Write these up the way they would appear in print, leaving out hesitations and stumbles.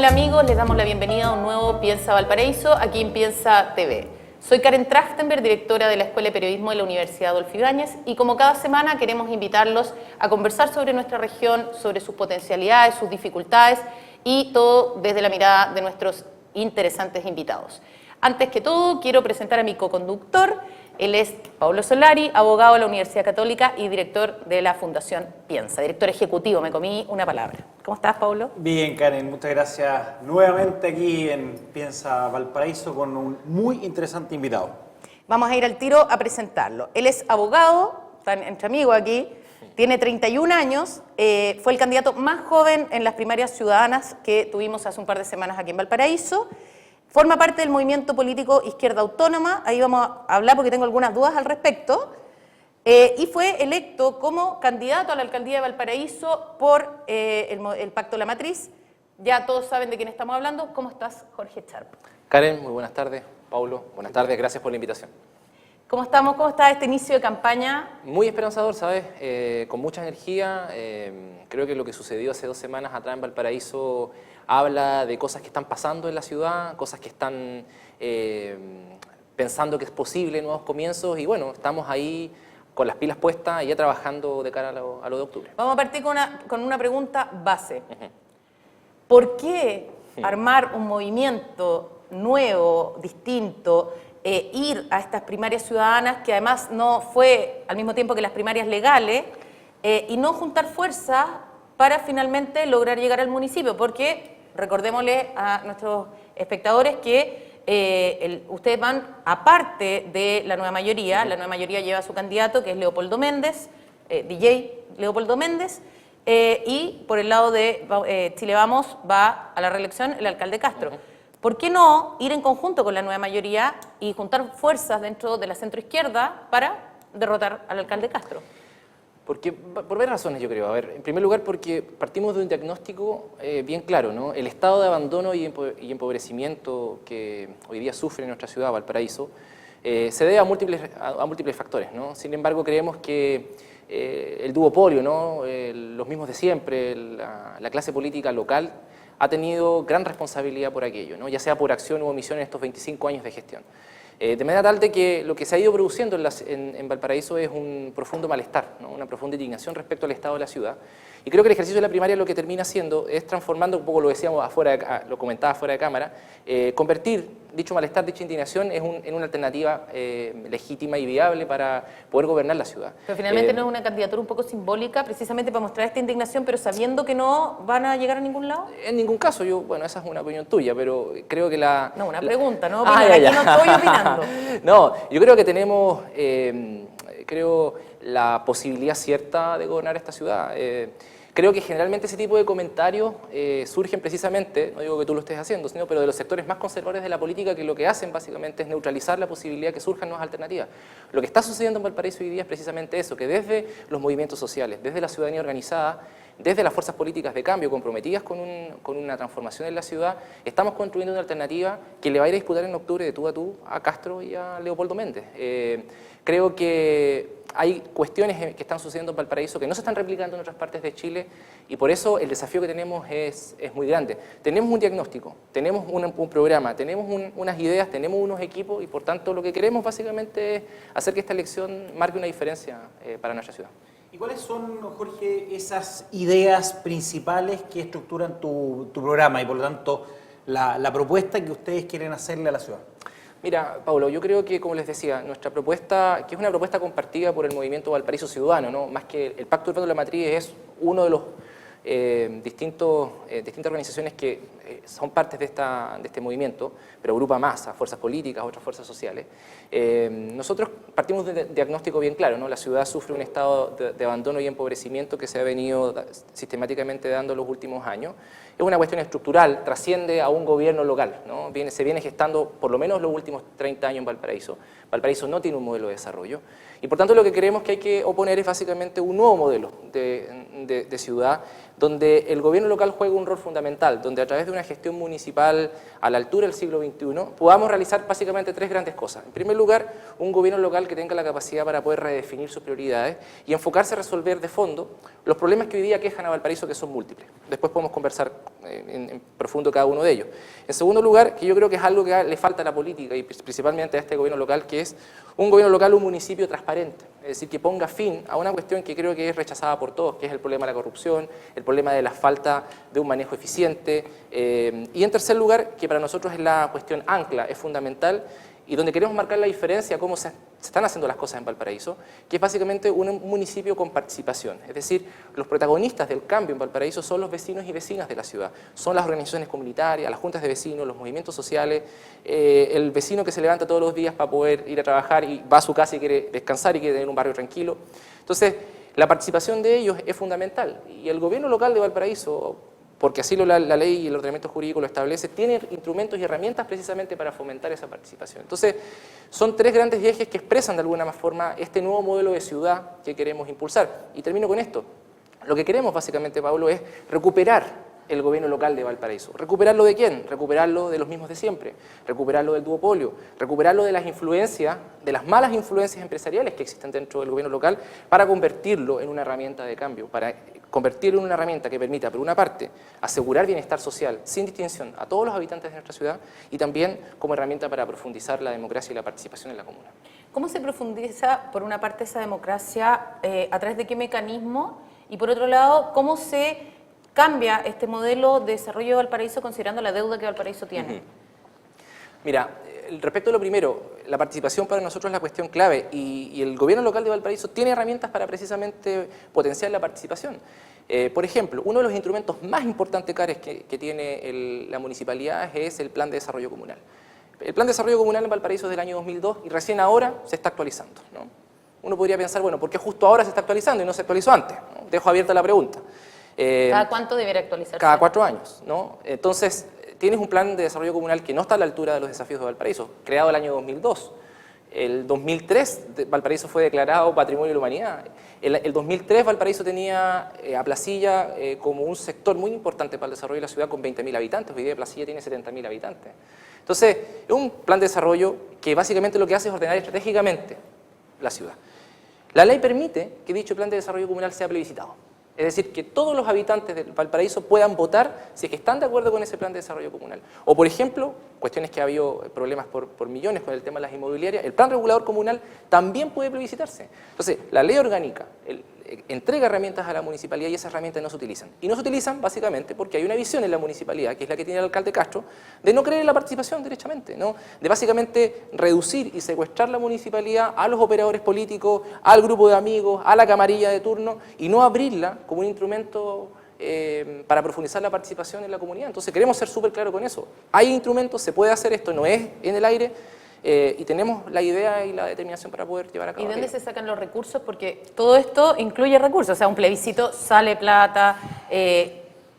Hola amigos, les damos la bienvenida a un nuevo Piensa Valparaíso, aquí en Piensa TV. Soy Karen Trachtenberg, directora de la Escuela de Periodismo de la Universidad Adolfo Ibáñez, y como cada semana queremos invitarlos a conversar sobre nuestra región, sobre sus potencialidades, sus dificultades y todo desde la mirada de nuestros interesantes invitados. Antes que todo, quiero presentar a mi coconductor. Él es Paulo Solari, abogado de la Universidad Católica y director de la Fundación Piensa, director ejecutivo, me comí una palabra. ¿Cómo estás, Paulo? Bien, Karen, muchas gracias. Nuevamente aquí en Piensa Valparaíso con un muy interesante invitado. Vamos a ir al tiro a presentarlo. Él es abogado, están entre amigos aquí, tiene 31 años, fue el candidato más joven en las primarias ciudadanas que tuvimos hace un par de semanas aquí en Valparaíso. Forma parte del movimiento político Izquierda Autónoma, ahí vamos a hablar porque tengo algunas dudas al respecto, y fue electo como candidato a la alcaldía de Valparaíso por el Pacto de la Matriz. Ya todos saben de quién estamos hablando. ¿Cómo estás, Jorge Charp? Karen, muy buenas tardes. Paulo, buenas tardes, gracias por la invitación. ¿Cómo estamos? ¿Cómo está este inicio de campaña? Muy esperanzador, ¿sabes? Con mucha energía. Creo que lo que sucedió hace 2 semanas atrás en Valparaíso habla de cosas que están pasando en la ciudad, cosas que están pensando que es posible nuevos comienzos, y bueno, estamos ahí con las pilas puestas y ya trabajando de cara a lo de octubre. Vamos a partir con una pregunta base. ¿Por qué armar un movimiento nuevo, distinto, ir a estas primarias ciudadanas, que además no fue al mismo tiempo que las primarias legales, y no juntar fuerzas para finalmente lograr llegar al municipio? Porque recordémosle a nuestros espectadores que ustedes van aparte de la nueva mayoría. La nueva mayoría lleva a su candidato, que es Leopoldo Méndez, DJ Leopoldo Méndez, y por el lado de Chile Vamos va a la reelección el alcalde Castro. ¿Por qué no ir en conjunto con la nueva mayoría y juntar fuerzas dentro de la centroizquierda para derrotar al alcalde Castro? Porque, por varias razones, yo creo. A ver, en primer lugar, porque partimos de un diagnóstico bien claro, ¿no? El estado de abandono y empobrecimiento que hoy día sufre nuestra ciudad, Valparaíso, se debe a múltiples factores, ¿no? Sin embargo, creemos que el duopolio, ¿no? Los mismos de siempre, la clase política local, ha tenido gran responsabilidad por aquello, ¿no? Ya sea por acción u omisión en estos 25 años de gestión. De manera tal de que lo que se ha ido produciendo en Valparaíso es un profundo malestar, ¿no? Una profunda indignación respecto al estado de la ciudad. Y creo que el ejercicio de la primaria lo que termina haciendo es transformando, un poco lo decíamos lo comentaba fuera de cámara, convertir dicho malestar, dicha indignación en una alternativa legítima y viable para poder gobernar la ciudad. Pero finalmente no es una candidatura un poco simbólica, precisamente para mostrar esta indignación, pero sabiendo que no van a llegar a ningún lado. En ningún caso, bueno, esa es una opinión tuya, pero creo que No, una pregunta, no Ah, opinar, ya, aquí no estoy opinando. No, yo creo que tenemos, la posibilidad cierta de gobernar esta ciudad. Creo que generalmente ese tipo de comentarios surgen precisamente, no digo que tú lo estés haciendo, pero de los sectores más conservadores de la política, que lo que hacen básicamente es neutralizar la posibilidad de que surjan nuevas alternativas. Lo que está sucediendo en Valparaíso hoy día es precisamente eso, que desde los movimientos sociales, desde la ciudadanía organizada, desde las fuerzas políticas de cambio comprometidas con una transformación en la ciudad, estamos construyendo una alternativa que le va a ir a disputar en octubre de tú a tú a Castro y a Leopoldo Méndez. Creo que hay cuestiones que están sucediendo en Valparaíso que no se están replicando en otras partes de Chile, y por eso el desafío que tenemos es muy grande. Tenemos un diagnóstico, tenemos un programa, tenemos unas ideas, tenemos unos equipos, y por tanto lo que queremos básicamente es hacer que esta elección marque una diferencia para nuestra ciudad. ¿Y cuáles son, Jorge, esas ideas principales que estructuran tu programa y por lo tanto la propuesta que ustedes quieren hacerle a la ciudad? Mira, Paulo, yo creo que, como les decía, nuestra propuesta, que es una propuesta compartida por el movimiento Valparaíso Ciudadano, ¿no? Más que el Pacto de la Matriz, es uno de los distintas organizaciones que son partes de este movimiento, pero agrupa más a fuerzas políticas, a otras fuerzas sociales. Nosotros partimos de un diagnóstico bien claro, ¿no? La ciudad sufre un estado de abandono y empobrecimiento que se ha venido sistemáticamente dando en los últimos años. Es una cuestión estructural, trasciende a un gobierno local, ¿no? Se viene gestando por lo menos los últimos 30 años en Valparaíso. Valparaíso no tiene un modelo de desarrollo, y por tanto lo que creemos que hay que oponer es básicamente un nuevo modelo de ciudad, donde el gobierno local juega un rol fundamental, donde a través de una gestión municipal a la altura del siglo XXI, podamos realizar básicamente tres grandes cosas. En primer lugar, un gobierno local que tenga la capacidad para poder redefinir sus prioridades y enfocarse a resolver de fondo los problemas que hoy día quejan a Valparaíso, que son múltiples. Después podemos conversar en profundo cada uno de ellos. En segundo lugar, que yo creo que es algo que le falta a la política y principalmente a este gobierno local, que es un gobierno local, un municipio transparente, es decir, que ponga fin a una cuestión que creo que es rechazada por todos, que es el problema de la corrupción, el problema de la falta de un manejo eficiente, y en tercer lugar, que para nosotros es la cuestión ancla, es fundamental, y donde queremos marcar la diferencia, cómo se están haciendo las cosas en Valparaíso, que es básicamente un municipio con participación. Es decir, los protagonistas del cambio en Valparaíso son los vecinos y vecinas de la ciudad. Son las organizaciones comunitarias, las juntas de vecinos, los movimientos sociales, el vecino que se levanta todos los días para poder ir a trabajar y va a su casa y quiere descansar y quiere tener un barrio tranquilo. Entonces, la participación de ellos es fundamental. Y el gobierno local de Valparaíso, porque así la ley y el ordenamiento jurídico lo establece, tiene instrumentos y herramientas precisamente para fomentar esa participación. Entonces, son tres grandes ejes que expresan de alguna forma este nuevo modelo de ciudad que queremos impulsar. Y termino con esto. Lo que queremos básicamente, Pablo, es recuperar el gobierno local de Valparaíso. ¿Recuperarlo de quién? Recuperarlo de los mismos de siempre, recuperarlo del duopolio, recuperarlo de las influencias, de las malas influencias empresariales que existen dentro del gobierno local, para convertirlo en una herramienta de cambio, para convertirlo en una herramienta que permita, por una parte, asegurar bienestar social sin distinción a todos los habitantes de nuestra ciudad y también como herramienta para profundizar la democracia y la participación en la comuna. ¿Cómo se profundiza, por una parte, esa democracia? ¿A través de qué mecanismo? Y por otro lado, ¿cómo se cambia este modelo de desarrollo de Valparaíso considerando la deuda que Valparaíso tiene? Mira, respecto a lo primero, la participación para nosotros es la cuestión clave y el gobierno local de Valparaíso tiene herramientas para precisamente potenciar la participación. Por ejemplo, uno de los instrumentos más importantes que tiene la municipalidad es el Plan de Desarrollo Comunal. El Plan de Desarrollo Comunal en Valparaíso es del año 2002 y recién ahora se está actualizando, ¿no? Uno podría pensar, bueno, ¿por qué justo ahora se está actualizando y no se actualizó antes? ¿No? Dejo abierta la pregunta. ¿Cada cuánto debería actualizarse? Cada 4 años, ¿no? Entonces, tienes un plan de desarrollo comunal que no está a la altura de los desafíos de Valparaíso, creado el año 2002. El 2003 Valparaíso fue declarado Patrimonio de la Humanidad. El 2003 Valparaíso tenía a Placilla como un sector muy importante para el desarrollo de la ciudad con 20.000 habitantes. Hoy día Placilla tiene 70.000 habitantes. Entonces, es un plan de desarrollo que básicamente lo que hace es ordenar estratégicamente la ciudad. La ley permite que dicho plan de desarrollo comunal sea plebiscitado. Es decir, que todos los habitantes de Valparaíso puedan votar si es que están de acuerdo con ese plan de desarrollo comunal. O, por ejemplo, cuestiones que ha habido problemas por millones con el tema de las inmobiliarias, el plan regulador comunal también puede plebiscitarse. Entonces, la ley orgánica entrega herramientas a la municipalidad y esas herramientas no se utilizan. Y no se utilizan básicamente porque hay una visión en la municipalidad, que es la que tiene el alcalde Castro, de no creer en la participación derechamente, ¿no? De básicamente reducir y secuestrar la municipalidad a los operadores políticos, al grupo de amigos, a la camarilla de turno y no abrirla como un instrumento para profundizar la participación en la comunidad. Entonces queremos ser súper claros con eso. Hay instrumentos, se puede hacer esto, no es en el aire, y tenemos la idea y la determinación para poder llevar a cabo. ¿Y de dónde se sacan los recursos? Porque todo esto incluye recursos, o sea, un plebiscito sale plata,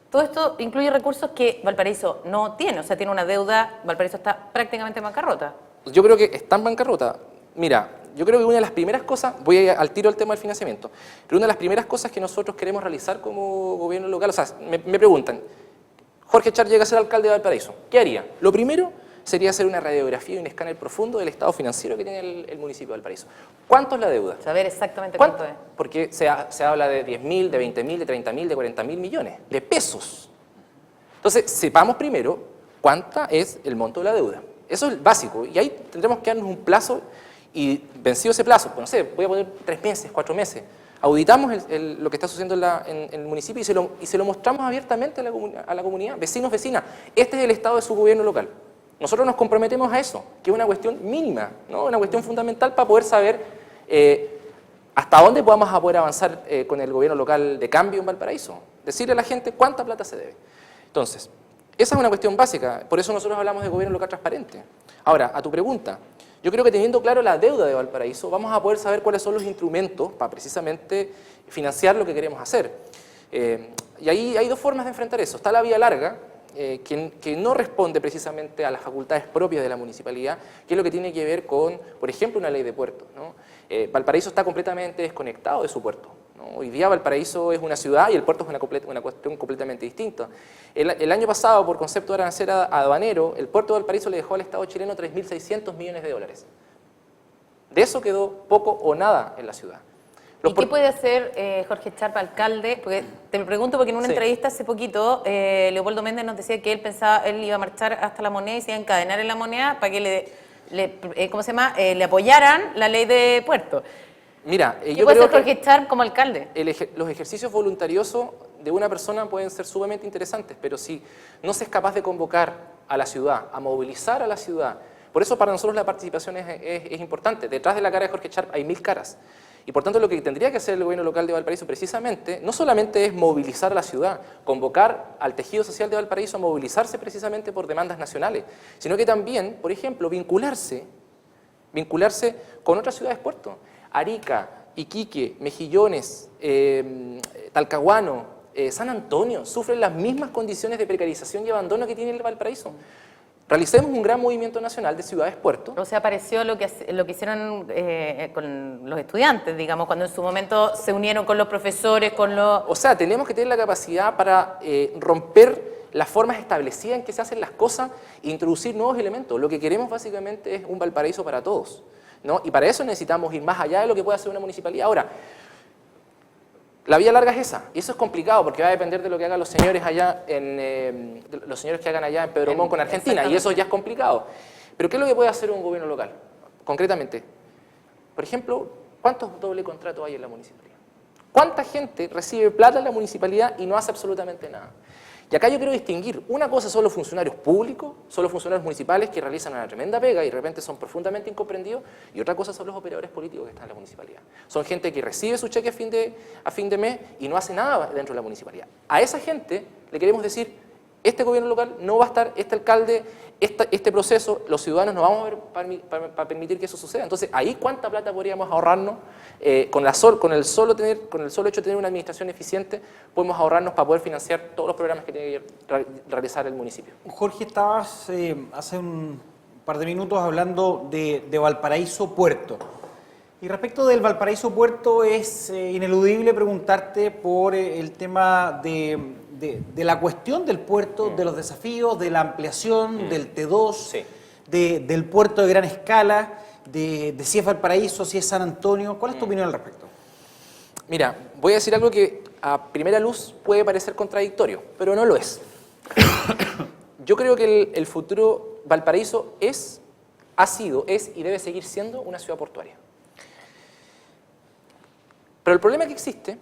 todo esto incluye recursos que Valparaíso no tiene, o sea, tiene una deuda, Valparaíso está prácticamente en bancarrota. Yo creo que está en bancarrota. Mira, yo creo que una de las primeras cosas, voy al tiro al tema del financiamiento, pero una de las primeras cosas que nosotros queremos realizar como gobierno local, o sea, me preguntan, Jorge Char llega a ser alcalde de Valparaíso, ¿qué haría? Lo primero sería hacer una radiografía y un escáner profundo del estado financiero que tiene el municipio de Valparaíso. ¿Cuánto es la deuda? Saber exactamente cuánto es. Porque se habla de 10.000, de 20.000, de 30.000, de 40.000 millones de pesos. Entonces, sepamos primero cuánta es el monto de la deuda. Eso es básico. Y ahí tendremos que darnos un plazo y vencido ese plazo, pues no sé, voy a poner 3 meses, 4 meses. Auditamos lo que está sucediendo en el municipio y se lo mostramos abiertamente a la comunidad, vecinos, vecinas. Este es el estado de su gobierno local. Nosotros nos comprometemos a eso, que es una cuestión mínima, ¿no? Una cuestión fundamental para poder saber hasta dónde podamos poder avanzar con el gobierno local de cambio en Valparaíso. Decirle a la gente cuánta plata se debe. Entonces, esa es una cuestión básica, por eso nosotros hablamos de gobierno local transparente. Ahora, a tu pregunta, yo creo que teniendo claro la deuda de Valparaíso, vamos a poder saber cuáles son los instrumentos para precisamente financiar lo que queremos hacer. Y ahí hay dos formas de enfrentar eso. Está la vía larga, que no responde precisamente a las facultades propias de la municipalidad, que es lo que tiene que ver con, por ejemplo, una ley de puertos, ¿no? Valparaíso está completamente desconectado de su puerto. ¿no? Hoy día Valparaíso es una ciudad y el puerto es una cuestión completamente distinta. El año pasado, por concepto de arancel aduanero, el puerto de Valparaíso le dejó al Estado chileno 3.600 millones de dólares. De eso quedó poco o nada en la ciudad. ¿Y qué puede hacer Jorge Sharp, alcalde? Porque te lo pregunto porque en una entrevista hace poquito Leopoldo Méndez nos decía que él iba a marchar hasta la moneda y se iba a encadenar en la moneda para que le apoyaran la ley de puerto. Mira, ¿Qué puede hacer Jorge Sharp como alcalde? Los ejercicios voluntariosos de una persona pueden ser sumamente interesantes, pero si no se es capaz de convocar a la ciudad, a movilizar a la ciudad, por eso para nosotros la participación es importante. Detrás de la cara de Jorge Sharp hay 1000 caras. Y por tanto lo que tendría que hacer el gobierno local de Valparaíso precisamente, no solamente es movilizar a la ciudad, convocar al tejido social de Valparaíso a movilizarse precisamente por demandas nacionales, sino que también, por ejemplo, vincularse con otras ciudades puerto. Arica, Iquique, Mejillones, Talcahuano, San Antonio, sufren las mismas condiciones de precarización y abandono que tiene el Valparaíso. Realicemos un gran movimiento nacional de ciudades-puerto. O sea, pareció lo que hicieron con los estudiantes, digamos, cuando en su momento se unieron con los profesores, con los... O sea, tenemos que tener la capacidad para romper las formas establecidas en que se hacen las cosas e introducir nuevos elementos. Lo que queremos básicamente es un Valparaíso para todos, ¿no? Y para eso necesitamos ir más allá de lo que puede hacer una municipalidad. Ahora, la vía larga es esa, y eso es complicado porque va a depender de lo que hagan los señores allá los señores que hagan allá en Pedro Montt con Argentina, y eso ya es complicado. Pero ¿qué es lo que puede hacer un gobierno local? Concretamente, por ejemplo, ¿cuántos doble contratos hay en la municipalidad? ¿Cuánta gente recibe plata en la municipalidad y no hace absolutamente nada? Y acá yo quiero distinguir, una cosa son los funcionarios públicos, son los funcionarios municipales que realizan una tremenda pega y de repente son profundamente incomprendidos, y otra cosa son los operadores políticos que están en la municipalidad. Son gente que recibe su cheque a fin de mes y no hace nada dentro de la municipalidad. A esa gente le queremos decir, este gobierno local no va a estar, este alcalde, este proceso, los ciudadanos no vamos a ver para permitir que eso suceda. Entonces, ahí cuánta plata podríamos ahorrarnos con el solo hecho de tener una administración eficiente, podemos ahorrarnos para poder financiar todos los programas que tiene que realizar el municipio. Jorge, estabas hace un par de minutos hablando de Valparaíso Puerto. Y respecto del Valparaíso Puerto es ineludible preguntarte por el tema de la cuestión del puerto, de los desafíos, de la ampliación, del T2, Sí. del puerto de gran escala, de si es Valparaíso, si es San Antonio. ¿Cuál es tu opinión al respecto? Mira, voy a decir algo que a primera luz puede parecer contradictorio, pero no lo es. Yo creo que el futuro Valparaíso ha sido y debe seguir siendo una ciudad portuaria. Pero el problema que existe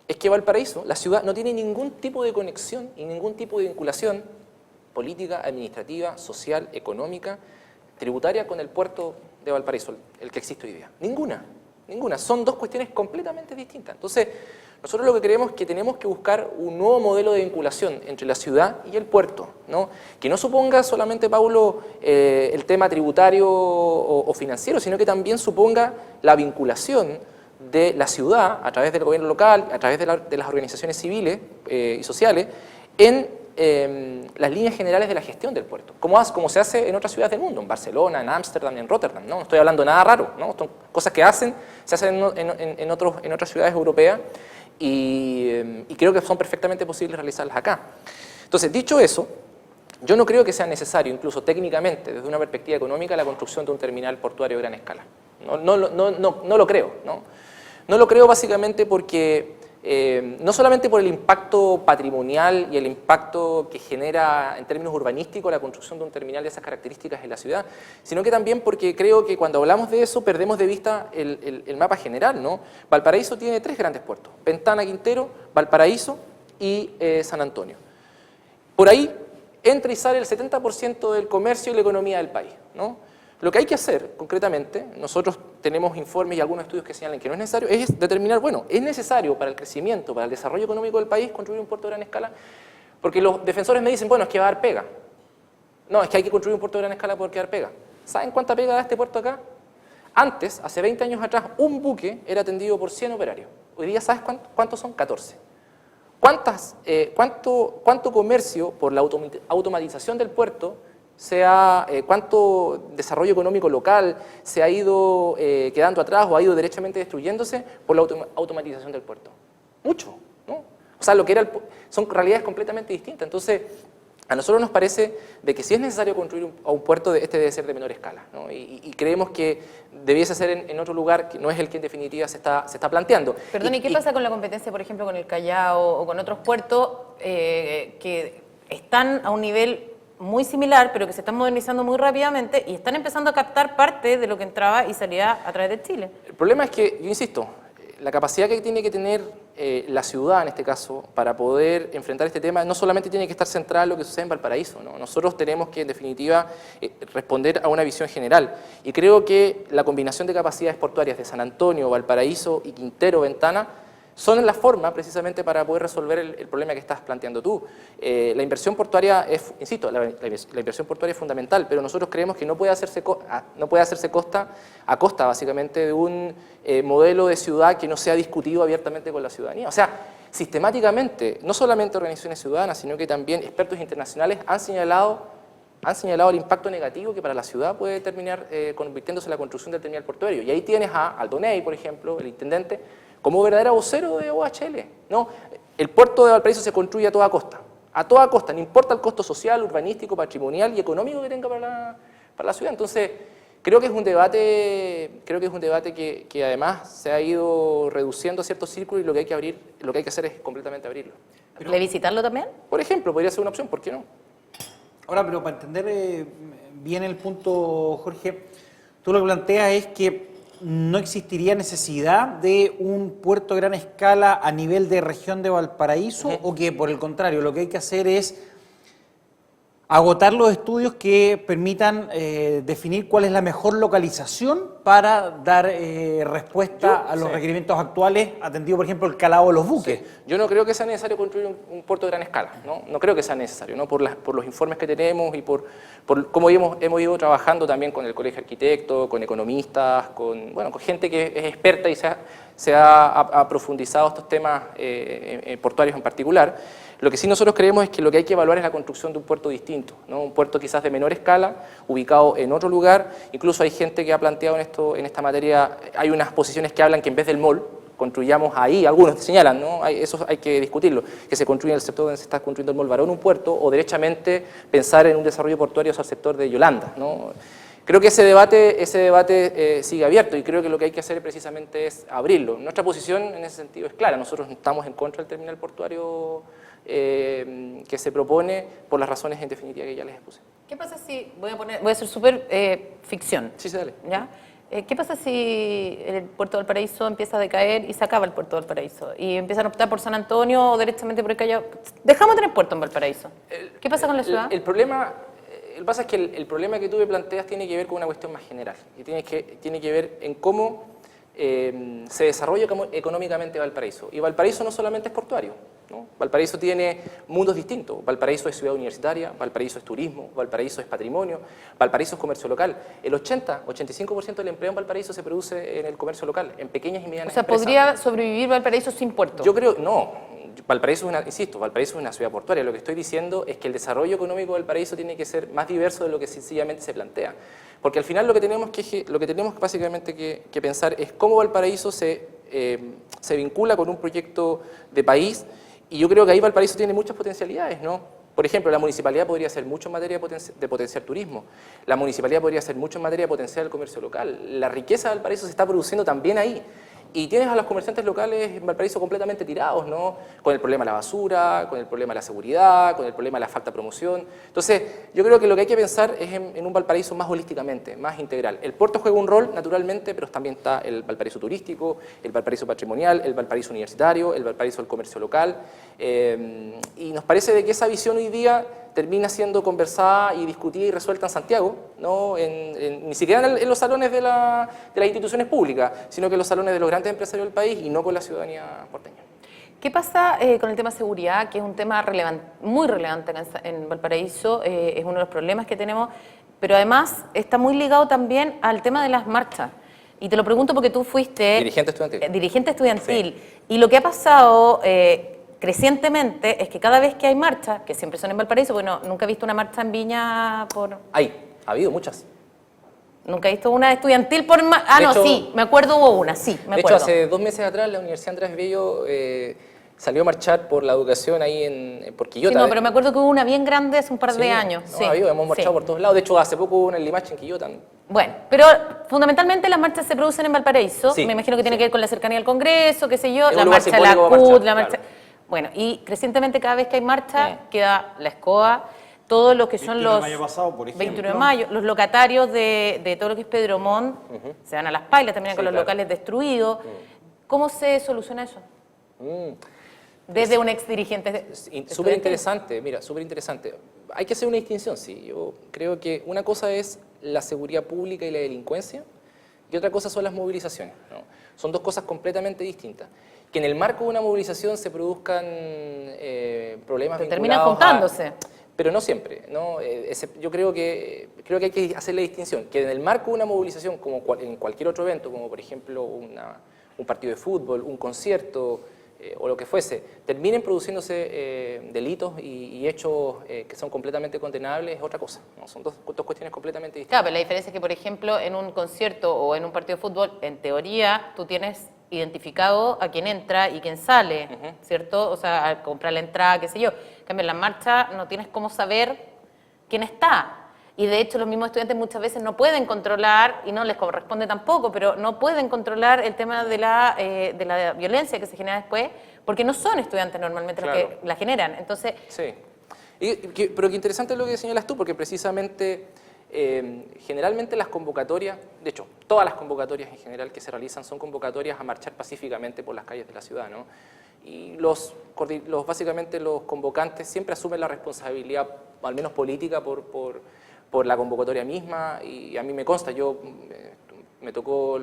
es que Valparaíso, la ciudad, no tiene ningún tipo de conexión y ningún tipo de vinculación política, administrativa, social, económica, tributaria con el puerto de Valparaíso, el que existe hoy día. Ninguna. Son dos cuestiones completamente distintas. Entonces, nosotros lo que creemos es que tenemos que buscar un nuevo modelo de vinculación entre la ciudad y el puerto, ¿no? Que no suponga solamente, Paulo, el tema tributario o financiero, sino que también suponga la vinculación de la ciudad, a través del gobierno local, a través de las organizaciones civiles y sociales, en las líneas generales de la gestión del puerto, como se hace en otras ciudades del mundo, en Barcelona, en Ámsterdam, en Rotterdam, ¿no? No estoy hablando de nada raro, ¿no? Son cosas que se hacen en otras ciudades europeas y creo que son perfectamente posibles realizarlas acá. Entonces, dicho eso, yo no creo que sea necesario, incluso técnicamente, desde una perspectiva económica, la construcción de un terminal portuario de gran escala. No lo creo, ¿no? No lo creo básicamente porque, no solamente por el impacto patrimonial y el impacto que genera en términos urbanísticos la construcción de un terminal de esas características en la ciudad, sino que también porque creo que cuando hablamos de eso perdemos de vista el mapa general, ¿no? Valparaíso tiene 3 grandes puertos: Ventana, Quintero, Valparaíso y San Antonio. Por ahí entra y sale el 70% del comercio y la economía del país, ¿no? Lo que hay que hacer, concretamente, nosotros tenemos informes y algunos estudios que señalan que no es necesario, es determinar, bueno, ¿es necesario para el crecimiento, para el desarrollo económico del país construir un puerto de gran escala? Porque los defensores me dicen, bueno, es que va a dar pega. No, es que hay que construir un puerto de gran escala porque dar pega. ¿Saben cuánta pega da este puerto acá? Antes, hace 20 años atrás, un buque era atendido por 100 operarios. Hoy día, ¿sabes cuántos son? 14. ¿Cuánto comercio por la automatización del puerto cuánto desarrollo económico local se ha ido quedando atrás o ha ido derechamente destruyéndose por la automatización del puerto. Mucho, ¿no? O sea, son realidades completamente distintas. Entonces, a nosotros nos parece de que si es necesario construir un puerto, este debe ser de menor escala, ¿no? Y creemos que debiese ser en otro lugar que no es el que en definitiva se está planteando. Perdón, ¿y qué pasa con la competencia, por ejemplo, con el Callao o con otros puertos que están a un nivel muy similar, pero que se están modernizando muy rápidamente y están empezando a captar parte de lo que entraba y salía a través de Chile? El problema es que, yo insisto, la capacidad que tiene que tener la ciudad, en este caso, para poder enfrentar este tema, no solamente tiene que estar centrada en lo que sucede en Valparaíso, ¿no? Nosotros tenemos que, en definitiva, responder a una visión general. Y creo que la combinación de capacidades portuarias de San Antonio, Valparaíso y Quintero, Ventana, son la forma precisamente para poder resolver el problema que estás planteando tú. La inversión portuaria es, insisto, la inversión portuaria es fundamental, pero nosotros creemos que no puede hacerse a costa básicamente de un modelo de ciudad que no sea discutido abiertamente con la ciudadanía. O sea, sistemáticamente, no solamente organizaciones ciudadanas, sino que también expertos internacionales han señalado el impacto negativo que para la ciudad puede terminar convirtiéndose en la construcción del terminal portuario. Y ahí tienes a Aldoney, por ejemplo, el intendente, como verdadero vocero de OHL. ¿No? El puerto de Valparaíso se construye a toda costa, no importa el costo social, urbanístico, patrimonial y económico que tenga para la ciudad. Entonces, creo que es un debate que además se ha ido reduciendo a ciertos círculos y lo que hay que hacer es completamente abrirlo. ¿Revisitarlo también? Por ejemplo, podría ser una opción, ¿por qué no? Ahora, pero para entender bien el punto, Jorge, tú lo que planteas es que no existiría necesidad de un puerto de gran escala a nivel de región de Valparaíso, o que por el contrario lo que hay que hacer es agotar los estudios que permitan definir cuál es la mejor localización para dar respuesta a los requerimientos actuales, atendido por ejemplo el calado de los buques. Sí. Yo no creo que sea necesario construir un puerto de gran escala, no creo que sea necesario, ¿no? Por los informes que tenemos y por cómo hemos ido trabajando también con el Colegio de Arquitectos, con economistas, con gente que es experta y se ha profundizado estos temas portuarios en particular. Lo que sí nosotros creemos es que lo que hay que evaluar es la construcción de un puerto distinto, ¿no? Un puerto quizás de menor escala, ubicado en otro lugar. Incluso hay gente que ha planteado en esta materia, hay unas posiciones que hablan que en vez del mall, construyamos ahí, algunos señalan, ¿no? Eso hay que discutirlo, que se construya en el sector donde se está construyendo el mall Barón un puerto, o derechamente pensar en un desarrollo portuario hacia el sector de Yolanda, ¿no? Creo que ese debate sigue abierto y creo que lo que hay que hacer precisamente es abrirlo. Nuestra posición en ese sentido es clara, nosotros estamos en contra del terminal portuario que se propone por las razones en definitiva que ya les expuse. ¿Qué pasa si, voy a ser súper ficción? Sí, dale. ¿Ya? ¿Qué pasa si el puerto de Valparaíso empieza a decaer y se acaba el puerto de Valparaíso? Y empiezan a optar por San Antonio o derechamente por el Callao. Dejamos de tener puerto en Valparaíso. ¿Qué pasa con la ciudad? El problema es que el problema que tú me planteas tiene que ver con una cuestión más general. Y tiene que ver en cómo se desarrolla económicamente Valparaíso. Y Valparaíso no solamente es portuario, ¿no? Valparaíso tiene mundos distintos. Valparaíso es ciudad universitaria, Valparaíso es turismo, Valparaíso es patrimonio, Valparaíso es comercio local. El 85% del empleo en Valparaíso se produce en el comercio local, en pequeñas y medianas empresas. ¿Podría sobrevivir Valparaíso sin puerto? Yo creo, no. Valparaíso Valparaíso es una ciudad portuaria. Lo que estoy diciendo es que el desarrollo económico de Valparaíso tiene que ser más diverso de lo que sencillamente se plantea. Porque al final lo que tenemos básicamente que pensar es cómo Valparaíso se vincula con un proyecto de país, y yo creo que ahí Valparaíso tiene muchas potencialidades, ¿no? Por ejemplo, la municipalidad podría hacer mucho en materia de potenciar turismo, la municipalidad podría hacer mucho en materia de potenciar el comercio local, la riqueza de Valparaíso se está produciendo también ahí. Y tienes a los comerciantes locales en Valparaíso completamente tirados, ¿no? Con el problema de la basura, con el problema de la seguridad, con el problema de la falta de promoción. Entonces, yo creo que lo que hay que pensar es en un Valparaíso más holísticamente, más integral. El puerto juega un rol, naturalmente, pero también está el Valparaíso turístico, el Valparaíso patrimonial, el Valparaíso universitario, el Valparaíso del comercio local. Y nos parece de que esa visión hoy día termina siendo conversada y discutida y resuelta en Santiago, ¿no? Ni siquiera en los salones de las instituciones públicas, sino que en los salones de los grandes empresarios del país y no con la ciudadanía porteña. ¿Qué pasa con el tema seguridad, que es un tema muy relevante en Valparaíso? Es uno de los problemas que tenemos, pero además está muy ligado también al tema de las marchas. Y te lo pregunto porque tú fuiste Dirigente estudiantil. Dirigente estudiantil. Sí. Y lo que ha pasado crecientemente es que cada vez que hay marchas, que siempre son en Valparaíso, bueno, nunca he visto una marcha en Viña Ha habido muchas. Nunca he visto una estudiantil por... De hecho, sí, me acuerdo hubo una, sí, me De acuerdo. hecho, hace 2 meses atrás la Universidad Andrés Bello salió a marchar por la educación ahí por Quillota. Sí, no, pero me acuerdo que hubo una bien grande hace un par de Sí, años. no, Sí, hemos marchado sí. por todos lados. De hecho, hace poco hubo una en Limache, en Quillota. Bueno, pero fundamentalmente las marchas se producen en Valparaíso. Sí, Me imagino que tiene sí. que ver con la cercanía al Congreso, qué sé yo, Es la un lugar marcha de la simbólico para CUT, marchar, la marcha... claro. Bueno, y crecientemente cada vez que hay marcha queda la escoba, todo lo que son 21 de los... mayo pasado, por ejemplo. 21 de mayo, los locatarios de todo lo que es Pedro Montt, se van a las pailas, terminan Sí, con los claro. locales destruidos. ¿Cómo se soluciona eso? Desde un ex dirigente. Súper interesante, mira, súper interesante. Hay que hacer una distinción, sí. Yo creo que una cosa es la seguridad pública y la delincuencia y otra cosa son las movilizaciones, ¿no? Son dos cosas completamente distintas. Que en el marco de una movilización se produzcan problemas Pero terminan vinculados juntándose. pero no siempre, ¿no? Yo creo que hay que hacer la distinción, que en el marco de una movilización, como en cualquier otro evento, como por ejemplo un partido de fútbol, un concierto o lo que fuese, terminen produciéndose delitos y hechos que son completamente condenables, es otra cosa, ¿no? Son dos cuestiones completamente distintas. Claro, pero la diferencia es que, por ejemplo, en un concierto o en un partido de fútbol, en teoría, tú tienes identificado a quién entra y quién sale, ¿cierto? O sea, al comprar la entrada, qué sé yo. En cambio, en la marcha no tienes cómo saber quién está. Y de hecho, los mismos estudiantes muchas veces no pueden controlar, y no les corresponde tampoco, pero no pueden controlar el tema de la violencia que se genera después, porque no son estudiantes normalmente los Claro. que la generan. Entonces, Sí. Pero qué interesante es lo que señalas tú, porque precisamente, generalmente las convocatorias, de hecho, todas las convocatorias en general que se realizan son convocatorias a marchar pacíficamente por las calles de la ciudad, ¿no? Y básicamente los convocantes siempre asumen la responsabilidad, al menos política, por la convocatoria misma, y a mí me consta, me tocó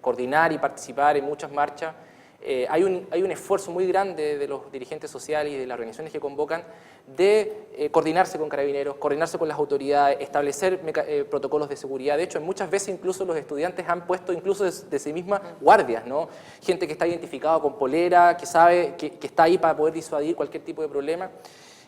coordinar y participar en muchas marchas. Hay un esfuerzo muy grande de los dirigentes sociales y de las organizaciones que convocan de coordinarse con carabineros, coordinarse con las autoridades, establecer protocolos de seguridad. De hecho, muchas veces incluso los estudiantes han puesto incluso de sí mismas guardias, ¿no? Gente que está identificada con polera, que sabe que está ahí para poder disuadir cualquier tipo de problema.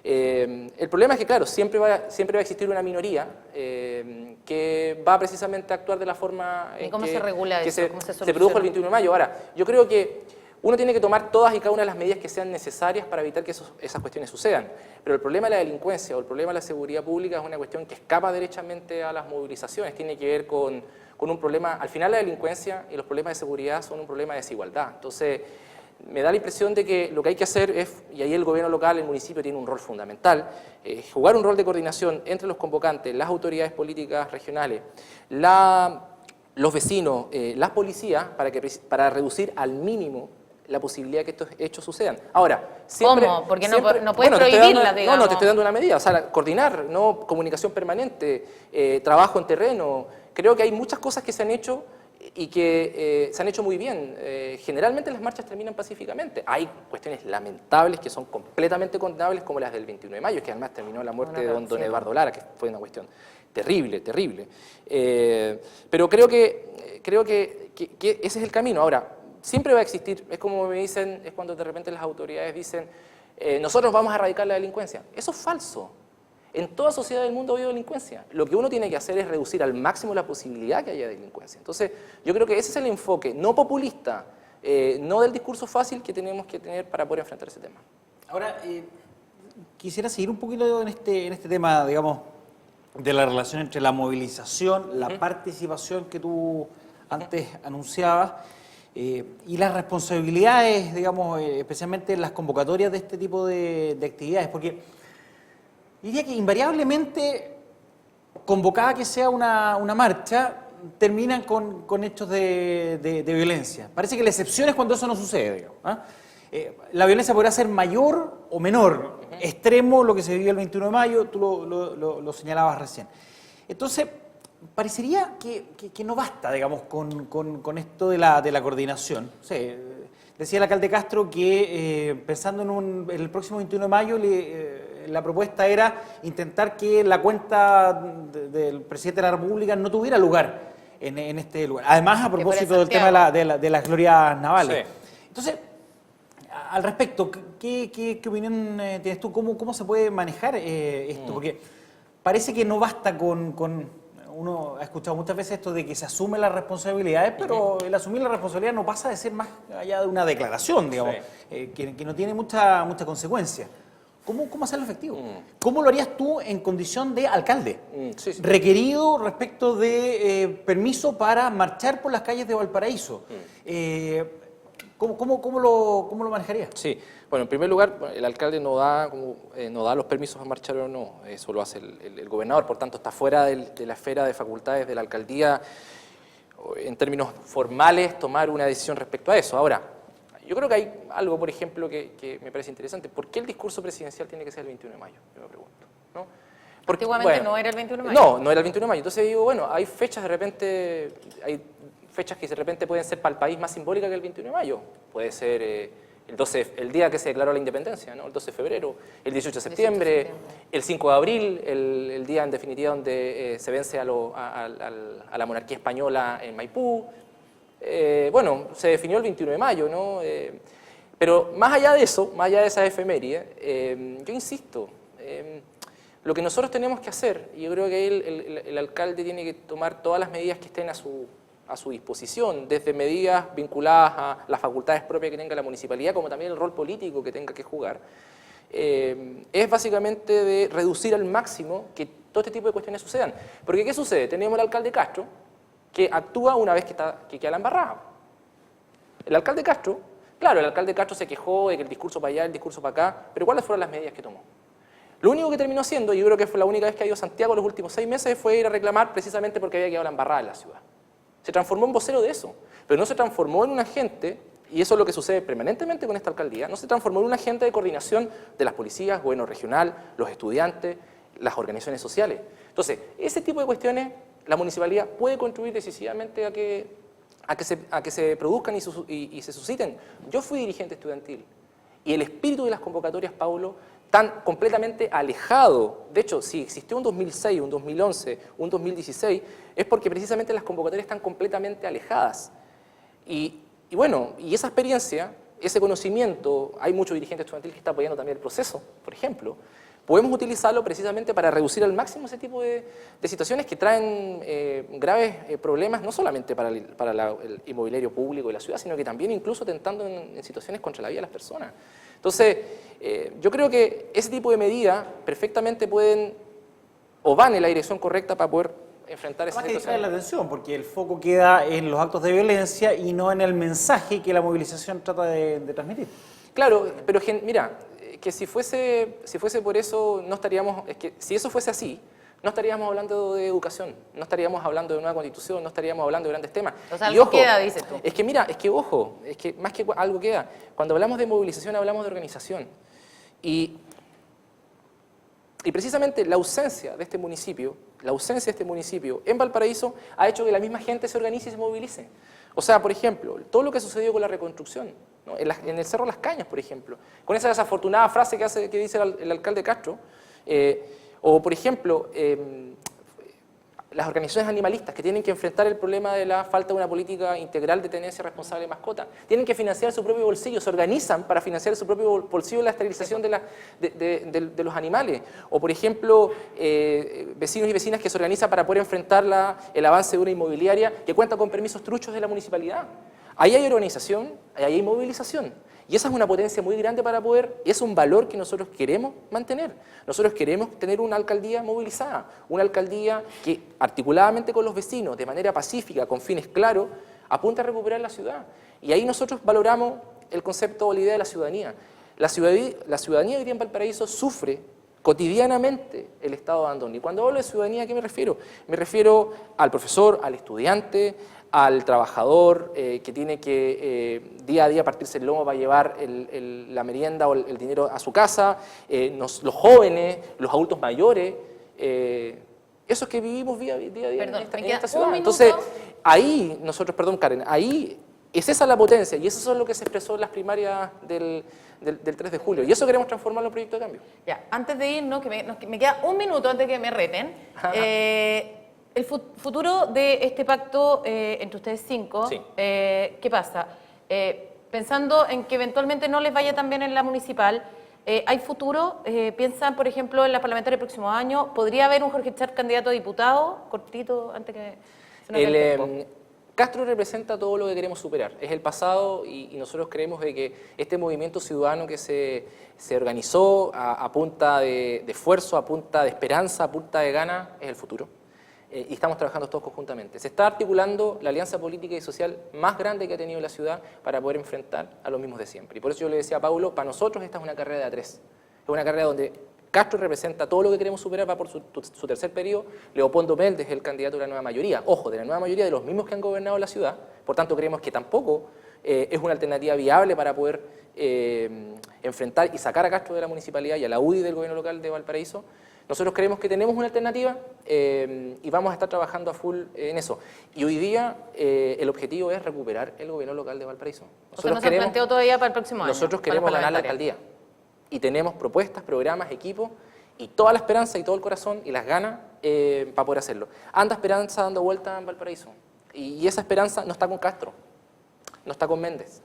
El problema es que, claro, siempre va a existir una minoría que va precisamente a actuar de la forma ¿y cómo se regula eso? ¿Cómo se se produjo el soluciona? 21 de mayo. Ahora, yo creo que uno tiene que tomar todas y cada una de las medidas que sean necesarias para evitar que esas cuestiones sucedan. Pero el problema de la delincuencia o el problema de la seguridad pública es una cuestión que escapa derechamente a las movilizaciones. Tiene que ver con un problema, al final la delincuencia y los problemas de seguridad son un problema de desigualdad. Entonces, me da la impresión de que lo que hay que hacer es, y ahí el gobierno local, el municipio tiene un rol fundamental, jugar un rol de coordinación entre los convocantes, las autoridades políticas regionales, los vecinos, las policías, para reducir al mínimo la posibilidad de que estos hechos sucedan. Ahora, siempre... ¿Cómo? Porque no siempre- puedes te estoy prohibirlas, dando- digamos. No, te estoy dando una medida, o sea, coordinar, ¿no? Comunicación permanente, trabajo en terreno. Creo que hay muchas cosas que se han hecho y que se han hecho muy bien. Generalmente las marchas terminan pacíficamente. Hay cuestiones lamentables que son completamente condenables, como las del 21 de mayo, que además terminó la muerte de don Eduardo Lara, que fue una cuestión terrible, terrible. Pero creo que ese es el camino. Ahora, siempre va a existir, es como me dicen, es cuando de repente las autoridades dicen, nosotros vamos a erradicar la delincuencia. Eso es falso. En toda sociedad del mundo ha habido delincuencia. Lo que uno tiene que hacer es reducir al máximo la posibilidad que haya delincuencia. Entonces, yo creo que ese es el enfoque, no populista, no del discurso fácil que tenemos que tener para poder enfrentar ese tema. Ahora, quisiera seguir un poquito en este tema, digamos, de la relación entre la movilización, la participación que tú antes anunciabas, y las responsabilidades, digamos, especialmente en las convocatorias de este tipo de actividades, porque diría que invariablemente, convocada que sea una marcha, terminan con hechos de violencia. Parece que la excepción es cuando eso no sucede, digamos, ¿ah? La violencia podrá ser mayor o menor, extremo lo que se vivió el 21 de mayo, tú lo señalabas recién. Entonces, parecería que no basta, digamos, con esto de la coordinación. O sea, decía el alcalde Castro que pensando en el próximo 21 de mayo la propuesta era intentar que la cuenta del presidente de la República no tuviera lugar en este lugar. Además, a propósito del tema de las glorias navales. Sí. Entonces, Al respecto, ¿qué opinión tienes tú? ¿Cómo se puede manejar esto? Porque parece que no basta con... Uno ha escuchado muchas veces esto de que se asumen las responsabilidades, pero el asumir la responsabilidad no pasa de ser más allá de una declaración, digamos, que no tiene mucha consecuencia. ¿Cómo hacerlo efectivo? ¿Cómo lo harías tú en condición de alcalde? Requerido respecto de permiso para marchar por las calles de Valparaíso. ¿Cómo lo manejarías? Sí, bueno, en primer lugar, el alcalde no da los permisos a marchar o no, eso lo hace el gobernador, por tanto está fuera de la esfera de facultades de la alcaldía, en términos formales, tomar una decisión respecto a eso. Ahora, yo creo que hay algo, por ejemplo, que me parece interesante. ¿Por qué el discurso presidencial tiene que ser el 21 de mayo? Yo me pregunto, ¿no? Porque antiguamente no era el 21 de mayo. No era el 21 de mayo. Entonces digo, bueno, hay fechas que de repente pueden ser para el país más simbólicas que el 21 de mayo. Puede ser el día que se declaró la independencia, ¿no? El 12 de febrero, el 18 de septiembre, el 5 de abril, el día en definitiva donde se vence a la monarquía española en Maipú. Bueno, se definió el 21 de mayo, ¿no? Pero más allá de eso, más allá de esa efeméride, yo insisto, lo que nosotros tenemos que hacer, y yo creo que el alcalde tiene que tomar todas las medidas que estén a su disposición, desde medidas vinculadas a las facultades propias que tenga la municipalidad, como también el rol político que tenga que jugar, es básicamente de reducir al máximo que todo este tipo de cuestiones sucedan. Porque ¿qué sucede? Tenemos al alcalde Castro, que actúa una vez que queda la embarrada. El alcalde Castro, claro, el alcalde Castro se quejó de que el discurso para allá, el discurso para acá, pero ¿cuáles fueron las medidas que tomó? Lo único que terminó haciendo, y yo creo que fue la única vez que ha ido a Santiago los últimos 6 meses, fue ir a reclamar precisamente porque había quedado la embarrada en la ciudad. Se transformó en vocero de eso, pero no se transformó en un agente, y eso es lo que sucede permanentemente con esta alcaldía, no se transformó en un agente de coordinación de las policías, gobierno regional, los estudiantes, las organizaciones sociales. Entonces, ese tipo de cuestiones la municipalidad puede contribuir decisivamente a que se produzcan y se susciten. Yo fui dirigente estudiantil y el espíritu de las convocatorias, Paulo, tan completamente alejado. De hecho, si existió un 2006, un 2011, un 2016, es porque precisamente las convocatorias están completamente alejadas. Y bueno, y esa experiencia, ese conocimiento, hay muchos dirigentes estudiantiles que están apoyando también el proceso, por ejemplo, podemos utilizarlo precisamente para reducir al máximo ese tipo de situaciones que traen graves problemas, no solamente para el inmobiliario público y la ciudad, sino que también incluso tentando en situaciones contra la vida de las personas. Entonces, yo creo que ese tipo de medidas perfectamente pueden o van en la dirección correcta para poder enfrentar esa situación. Distrae la atención, porque el foco queda en los actos de violencia y no en el mensaje que la movilización trata de transmitir. Claro, pero mira, que si fuese por eso, no estaríamos, es que si eso fuese así, no estaríamos hablando de educación, no estaríamos hablando de una constitución, no estaríamos hablando de grandes temas. O sea, algo queda, dices tú. Es que mira, es que más que algo queda, cuando hablamos de movilización hablamos de organización. Y precisamente la ausencia de este municipio en Valparaíso ha hecho que la misma gente se organice y se movilice. O sea, por ejemplo, todo lo que sucedió con la reconstrucción, ¿no? En el Cerro Las Cañas, por ejemplo, con esa desafortunada frase que dice el alcalde Castro, o por ejemplo, las organizaciones animalistas que tienen que enfrentar el problema de la falta de una política integral de tenencia responsable de mascotas, tienen que financiar su propio bolsillo, se organizan para financiar su propio bolsillo la esterilización de los animales. O por ejemplo, vecinos y vecinas que se organizan para poder enfrentar el avance de una inmobiliaria que cuenta con permisos truchos de la municipalidad. Ahí hay organización, ahí hay movilización. Y esa es una potencia muy grande para poder, y es un valor que nosotros queremos mantener. Nosotros queremos tener una alcaldía movilizada, una alcaldía que articuladamente con los vecinos, de manera pacífica, con fines claros, apunta a recuperar la ciudad. Y ahí nosotros valoramos el concepto o la idea de la ciudadanía. La ciudadanía hoy día en Valparaíso sufre cotidianamente el estado de abandono. Y cuando hablo de ciudadanía, ¿a qué me refiero? Me refiero al profesor, al estudiante, al trabajador que tiene que día a día partirse el lomo para llevar la merienda o el dinero a su casa, los jóvenes, los adultos mayores, esos que vivimos día a día en esta ciudad. Entonces, ahí nosotros, perdón Karen, ahí es esa la potencia y eso es lo que se expresó en las primarias del 3 de julio. Y eso queremos transformarlo en proyecto de cambio. Ya, antes de irnos, que me queda un minuto antes de que me reten, el futuro de este pacto entre ustedes 5, Sí. ¿qué pasa? pensando en que eventualmente no les vaya tan bien en la municipal, ¿hay futuro? ¿Piensan, por ejemplo, en la parlamentaria del próximo año? ¿Podría haber un Jorge Char candidato a diputado? Cortito, antes que se nos acabe el tiempo. Castro representa todo lo que queremos superar, es el pasado y nosotros creemos de que este movimiento ciudadano que se organizó a punta de esfuerzo, a punta de esperanza, a punta de gana, es el futuro. Y estamos trabajando todos conjuntamente. Se está articulando la alianza política y social más grande que ha tenido la ciudad para poder enfrentar a los mismos de siempre. Y por eso yo le decía a Paulo, para nosotros esta es una carrera de a tres. Es una carrera donde Castro representa todo lo que queremos superar, va por su tercer periodo. Leopoldo Méndez es el candidato de la nueva mayoría. Ojo, de la nueva mayoría de los mismos que han gobernado la ciudad. Por tanto, creemos que tampoco es una alternativa viable para poder enfrentar y sacar a Castro de la municipalidad y a la UDI del gobierno local de Valparaíso. Nosotros creemos que tenemos una alternativa y vamos a estar trabajando a full en eso. Y hoy día el objetivo es recuperar el gobierno local de Valparaíso. O sea, no se ha planteado todavía para el próximo año. Nosotros queremos ganar la alcaldía. Y tenemos propuestas, programas, equipos y toda la esperanza y todo el corazón y las ganas para poder hacerlo. Anda esperanza dando vuelta en Valparaíso. Y esa esperanza no está con Castro, no está con Méndez,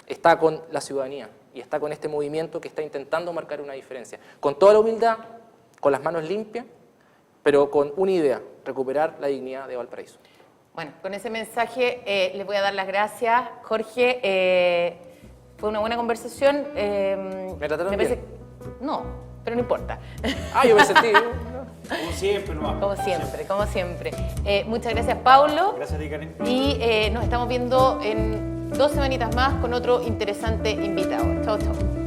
está con la ciudadanía y está con este movimiento que está intentando marcar una diferencia. Con toda la humildad, con las manos limpias, pero con una idea, recuperar la dignidad de Valparaíso. Bueno, con ese mensaje les voy a dar las gracias. Jorge, fue una buena conversación. ¿Me trataron bien? No, pero no importa. Ah, yo me sentí... Como siempre, nomás. Como siempre. Muchas gracias, Paulo. Gracias a ti, Karen. Y nos estamos viendo en 2 semanitas más con otro interesante invitado. Chao, chao.